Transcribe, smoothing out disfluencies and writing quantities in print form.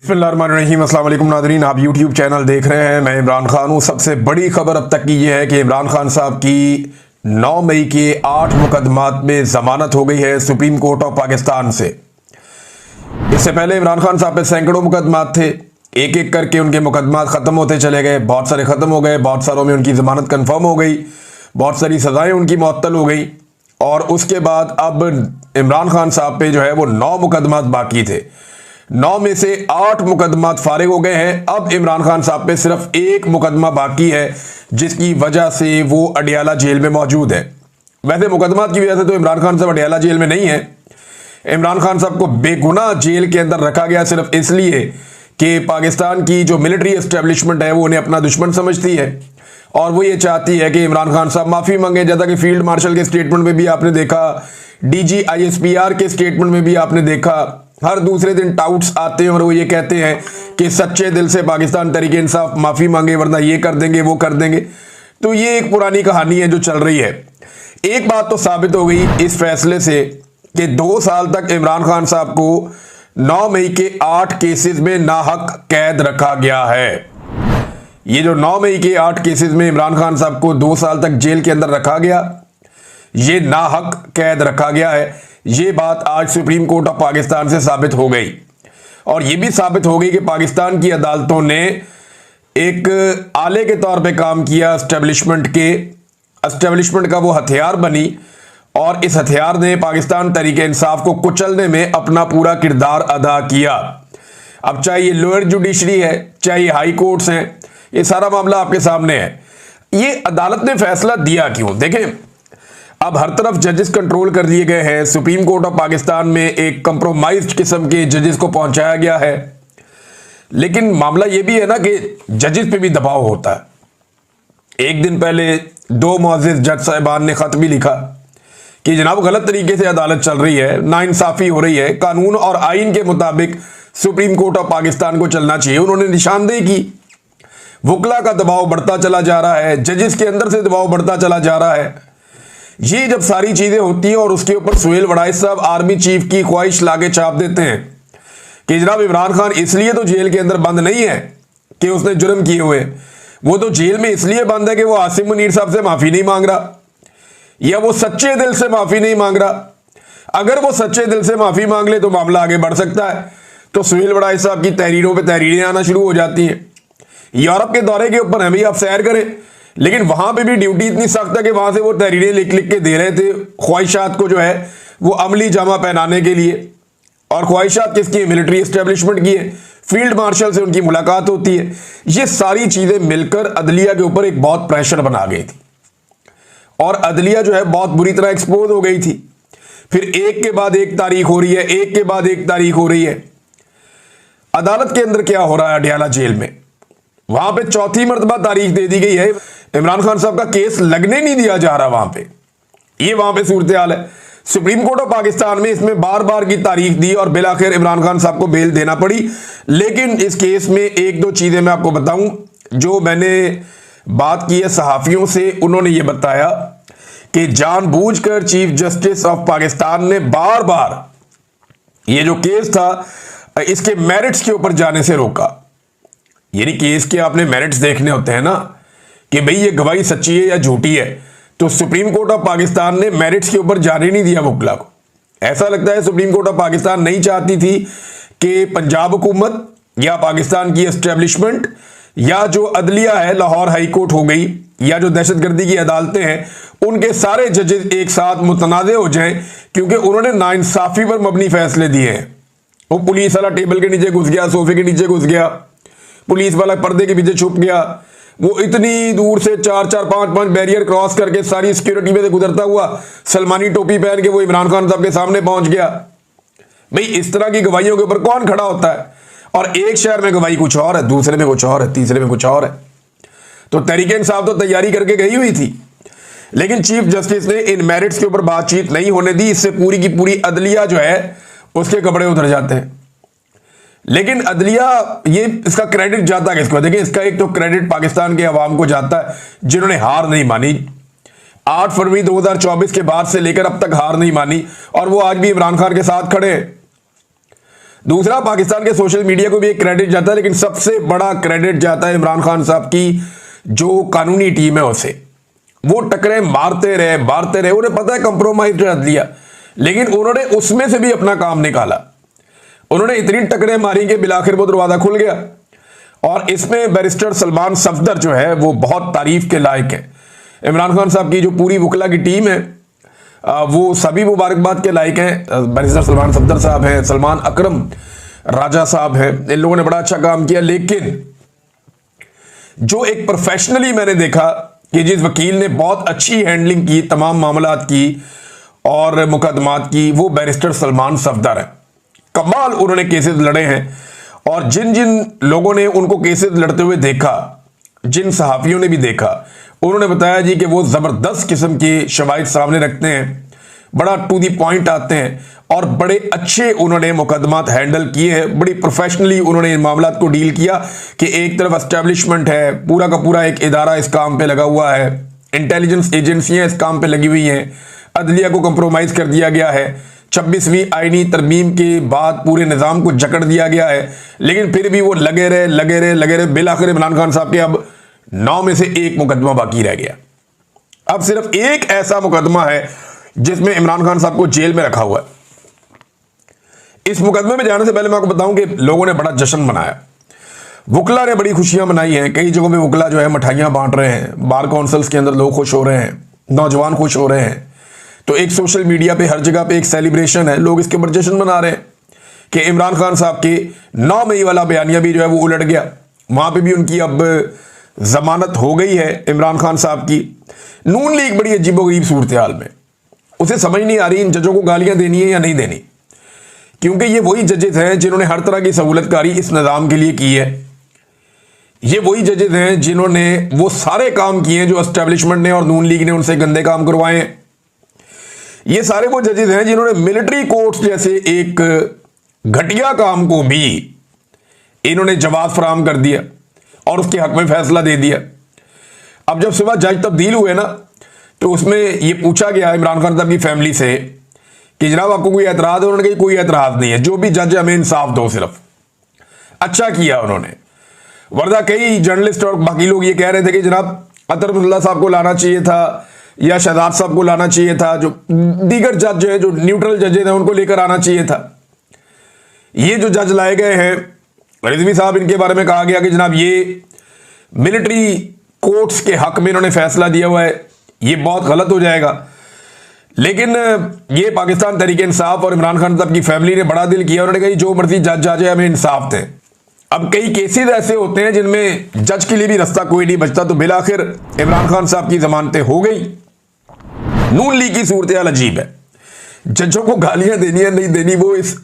बिस्मिल्लाहिर्रहमानिर्रहीम। अस्सलाम वालेकुम नाज़रीन, आप यूट्यूब चैनल देख रहे हैं। मैं इमरान खान हूँ। सबसे बड़ी खबर अब तक की ये है कि इमरान खान साहब की 9 मई के 8 मुकदमात में ज़मानत हो गई है सुप्रीम कोर्ट ऑफ पाकिस्तान से। इससे पहले इमरान खान साहब पे सैकड़ों मुकदमात थे, एक एक करके उनके मुकदमात ख़त्म होते चले गए। बहुत सारे ख़त्म हो गए, बहुत सारों में उनकी ज़मानत कन्फर्म हो गई, बहुत सारी सज़ाएँ उनकी मुअत्तल हो गई। और उसके बाद अब इमरान खान साहब पे जो है वो 9 मुकदमात बाकी थे। 9 में से 8 मुकदमात फारिग हो गए हैं। अब इमरान खान साहब पे सिर्फ एक मुकदमा बाकी है, जिसकी वजह से वो अडियाला जेल में मौजूद है। वैसे मुकदमात की वजह से तो इमरान खान साहब अडियाला जेल में नहीं है। इमरान खान साहब को बेगुनाह जेल के अंदर रखा गया सिर्फ इसलिए कि पाकिस्तान की जो मिलिट्री एस्टेब्लिशमेंट है वो उन्हें अपना दुश्मन समझती है और वो ये चाहती है कि इमरान खान साहब माफ़ी मांगे। जैसा कि फील्ड मार्शल के स्टेटमेंट में भी आपने देखा, DG ISPR के स्टेटमेंट में भी आपने देखा, हर दूसरे दिन टाउट्स आते हैं और वो ये कहते हैं कि सच्चे दिल से पाकिस्तान तहरीक इंसाफ माफ़ी मांगे वरना ये कर देंगे वो कर देंगे। तो ये एक पुरानी कहानी है जो चल रही है। एक बात तो साबित हो गई इस फैसले से कि 2 साल तक इमरान खान साहब को 9 मई के 8 केसेस में नाहक कैद रखा गया है। ये जो 9 मई के 8 केसेस में इमरान खान साहब को 2 साल तक जेल के अंदर रखा गया, ये नाहक कैद रखा गया है। ये बात आज सुप्रीम कोर्ट ऑफ पाकिस्तान से साबित हो गई और ये भी साबित हो गई कि पाकिस्तान की अदालतों ने एक आले के तौर पे काम किया, एस्टेब्लिशमेंट का वो हथियार बनी और इस हथियार ने पाकिस्तान तहरीक इंसाफ को कुचलने में अपना पूरा किरदार अदा किया। अब चाहे ये लोअर जुडिशरी है, चाहे ये हाई कोर्ट्स हैं, ये सारा मामला आपके सामने है। ये अदालत ने फैसला दिया क्यों? देखें, अब हर तरफ जजेस कंट्रोल कर दिए गए हैं। सुप्रीम कोर्ट ऑफ पाकिस्तान में एक कंप्रोमाइज्ड किस्म के जजेस को पहुंचाया गया है। लेकिन मामला यह भी है ना कि जजेस पे भी दबाव होता है। एक दिन पहले 2 मुअज़्ज़िज़ जज साहिबान ने खत भी लिखा कि जनाब गलत तरीके से अदालत चल रही है, नाइंसाफी हो रही है, कानून और आइन के मुताबिक सुप्रीम कोर्ट ऑफ पाकिस्तान को चलना चाहिए। उन्होंने निशानदेही की। वकला का दबाव बढ़ता चला जा रहा है, जजेस के अंदर से दबाव बढ़ता चला जा रहा है। ये जब सारी चीजें होती हैं और उसके ऊपर सुहेल वड़ाइच साहब आर्मी चीफ की ख्वाहिश लाके छाप देते हैं कि जनाब इमरान खान इसलिए तो जेल के अंदर बंद नहीं है कि उसने जुर्म किए हुए, वो तो जेल में इसलिए बंद है कि वो आसिम मुनीर साहब से माफी नहीं मांग रहा या वो सच्चे दिल से माफी नहीं मांग रहा। अगर वो सच्चे दिल से माफी मांग ले तो मामला आगे बढ़ सकता है। तो सुहेल वड़ाइच साहब की तहरीरों पर तहरीरें आना शुरू हो जाती हैं। यूरोप के दौरे के ऊपर हमें आप सैर करें, लेकिन वहां पे भी ड्यूटी इतनी सख्त है कि वहां से वो तहरीरें लिख लिख के दे रहे थे ख्वाहिशात को जो है वो अमली जामा पहनाने के लिए। और ख्वाहिशात किसकी है? मिलिट्री एस्टेब्लिशमेंट की है। फील्ड मार्शल से उनकी मुलाकात होती है। ये सारी चीजें मिलकर अदलिया के ऊपर एक बहुत प्रेशर बना गई थी और अदलिया जो है बहुत बुरी तरह एक्सपोज हो गई थी। फिर एक के बाद एक तारीख हो रही है, एक के बाद एक तारीख हो रही है। अदालत के अंदर क्या हो रहा है? अडियाला जेल में वहां पे 4थी मरतबा तारीख दे दी गई है। इमरान खान साहब का केस लगने नहीं दिया जा रहा वहां पे। ये वहां पे सूरत हाल है। सुप्रीम कोर्ट ऑफ पाकिस्तान में इसमें बार बार की तारीख दी और बिलाखिर इमरान खान साहब को बेल देना पड़ी। लेकिन इस केस में 1-2 चीजें मैं आपको बताऊं जो मैंने बात की है सहाफियों से। उन्होंने ये बताया कि जानबूझकर चीफ जस्टिस ऑफ पाकिस्तान ने बार बार ये जो केस था इसके मेरिट्स के ऊपर जाने से रोका। यानी केस के आपने मेरिट्स देखने होते हैं ना कि भाई ये गवाही सच्ची है या झूठी है। तो सुप्रीम कोर्ट ऑफ पाकिस्तान ने मेरिट्स के ऊपर जाने नहीं दिया वकला को। ऐसा लगता है सुप्रीम कोर्ट ऑफ पाकिस्तान नहीं चाहती थी कि पंजाब हुकूमत या पाकिस्तान की एस्टेब्लिशमेंट या जो अदलिया है, लाहौर हाई कोर्ट हो गई, या जो दहशतगर्दी की अदालतें हैं, उनके सारे जजेस एक साथ मुतनाज़े हो जाएं, क्योंकि उन्होंने नाइंसाफी पर मबनी फैसले दिए हैं। वो पुलिस वाला टेबल के नीचे घुस गया, सोफे के नीचे घुस गया, पुलिस वाला पर्दे के पीछे छुप गया, वो इतनी दूर से 4-4, 5-5 बैरियर क्रॉस करके सारी सिक्योरिटी में से गुजरता हुआ सलमानी टोपी पहन के वो इमरान खान साहब के सामने पहुंच गया। भाई इस तरह की गवाहियों के ऊपर कौन खड़ा होता है? और एक शहर में गवाही कुछ और है, दूसरे में कुछ और है, तीसरे में कुछ और है। तो तहरीक इंसाफ तो तैयारी करके गई हुई थी, लेकिन चीफ जस्टिस ने इन मेरिट्स के ऊपर बातचीत नहीं होने दी। इससे पूरी की पूरी अदलिया जो है उसके कपड़े उतर जाते हैं। लेकिन अदलिया ये इसका क्रेडिट जाता है किसको? देखिए, इसका एक तो क्रेडिट पाकिस्तान के अवाम को जाता है जिन्होंने हार नहीं मानी। 8 फरवरी 2024 के बाद से लेकर अब तक हार नहीं मानी और वो आज भी इमरान खान के साथ खड़े हैं। दूसरा, पाकिस्तान के सोशल मीडिया को भी एक क्रेडिट जाता है, लेकिन सबसे बड़ा क्रेडिट जाता है इमरान खान साहब की जो कानूनी टीम है उसे। वो टकरे मारते रहे, उन्हें पता है कंप्रोमाइज कर दिया, लेकिन उन्होंने उसमें से भी अपना काम निकाला। उन्होंने इतनी टकरे मारी कि बिलाखिर वो दरवाजा खुल गया। और इसमें बैरिस्टर सलमान सफदर जो है वो बहुत तारीफ के लायक है। इमरान खान साहब की जो पूरी वकला की टीम है वो सभी मुबारकबाद के लायक हैं। बैरिस्टर सलमान सफदर साहब हैं, सलमान अकरम राजा साहब हैं, इन लोगों ने बड़ा अच्छा काम किया। लेकिन जो एक प्रोफेशनली मैंने देखा कि जिस वकील ने बहुत अच्छी हैंडलिंग की तमाम मामलात की और मुकदमात की, वो बैरिस्टर सलमान सफदर है। कमाल उन्होंने केसेस लड़े हैं, और जिन जिन लोगों ने उनको केसेस लड़ते हुए देखा, जिन सहाफियों ने भी देखा, उन्होंने बताया जी कि वो ज़बरदस्त किस्म के शवाहिद सामने रखते हैं, बड़ा टू दी पॉइंट आते हैं, और बड़े अच्छे उन्होंने मुकदमात हैंडल किए हैं। बड़ी प्रोफेशनली उन्होंने इन मामलात को डील किया कि एक तरफ एस्टेब्लिशमेंट है, पूरा का पूरा एक इदारा इस काम पे लगा हुआ है, इंटेलिजेंस एजेंसियां इस काम पे लगी हुई हैं, अदलिया को कंप्रोमाइज़ कर दिया गया है, 26वीं आईनी तरमीम के बाद पूरे निज़ाम को जकड़ दिया गया है, लेकिन फिर भी वो लगे रहे। बिलाखिर इमरान खान साहब के अब 9 में से 1 मुकदमा बाकी रह गया। अब सिर्फ एक ऐसा मुकदमा है जिसमें इमरान खान साहब को जेल में रखा हुआ है। इस मुकदमे में जाने से पहले मैं आपको बताऊं कि लोगों ने बड़ा जश्न मनाया, वकला ने बड़ी खुशियां मनाई हैं। कई जगहों पे वकला जो है मिठाइयां बांट रहे हैं, बार काउंसिल्स के अंदर लोग खुश हो रहे हैं, नौजवान खुश हो रहे हैं। तो एक सोशल मीडिया पे हर जगह पे एक सेलिब्रेशन है, लोग इसके ऊपर जश्न मना रहे हैं कि इमरान खान साहब के 9 मई वाला बयानिया भी जो है वो उलट गया। वहां पे भी उनकी अब जमानत हो गई है इमरान खान साहब की। नून लीग बड़ी अजीबोगरीब सूरत हाल में, उसे समझ नहीं आ रही इन जजों को गालियां देनी है या नहीं देनी, क्योंकि ये वही जजेस हैं जिन्होंने हर तरह की सहूलतकारी इस निज़ाम के लिए की है। ये वही जजेस हैं जिन्होंने वो सारे काम किए हैं जो एस्टेब्लिशमेंट ने और नून लीग ने उनसे गंदे काम करवाए हैं। ये सारे वो जजेस हैं जिन्होंने मिलिट्री कोर्ट्स जैसे एक घटिया काम को भी इन्होंने जवाब फराहम कर दिया और उसके हक में फैसला दे दिया। अब जब सुबह जज तब्दील हुए ना, तो उसमें ये पूछा गया इमरान खान साहब की फैमिली से कि जनाब आपको कोई एतराज़ है? उन्होंने कहा कोई एतराज़ नहीं है, जो भी जज हमें इंसाफ दो। सिर्फ अच्छा किया उन्होंने, वरना कई जर्नलिस्ट और बाकी लोग ये कह रहे थे कि जनाब अतर अब्दुल्ला साहब को लाना चाहिए था या शहजाद साहब को लाना चाहिए था, जो दीगर जज हैं, जो न्यूट्रल जजेज हैं, उनको लेकर आना चाहिए था। ये जो जज लाए गए हैं रिजवी साहब, इनके बारे में कहा गया कि जनाब ये मिलिट्री कोर्ट्स के हक में इन्होंने फैसला दिया हुआ है, ये बहुत गलत हो जाएगा। लेकिन ये पाकिस्तान तहरीक इंसाफ और इमरान खान साहब की फैमिली ने बड़ा दिल किया, उन्होंने कहा जो मर्जी जज आ जाए हमें इंसाफ दें। अब कई केसेस ऐसे होते हैं जिनमें जज के लिए भी रास्ता कोई नहीं बचता, तो बिलाखिर इमरान खान साहब की जमानतें हो गई। नून लीग की सूरत हाल अजीब है, जजों को गालियां देनी है नहीं देनी वो इस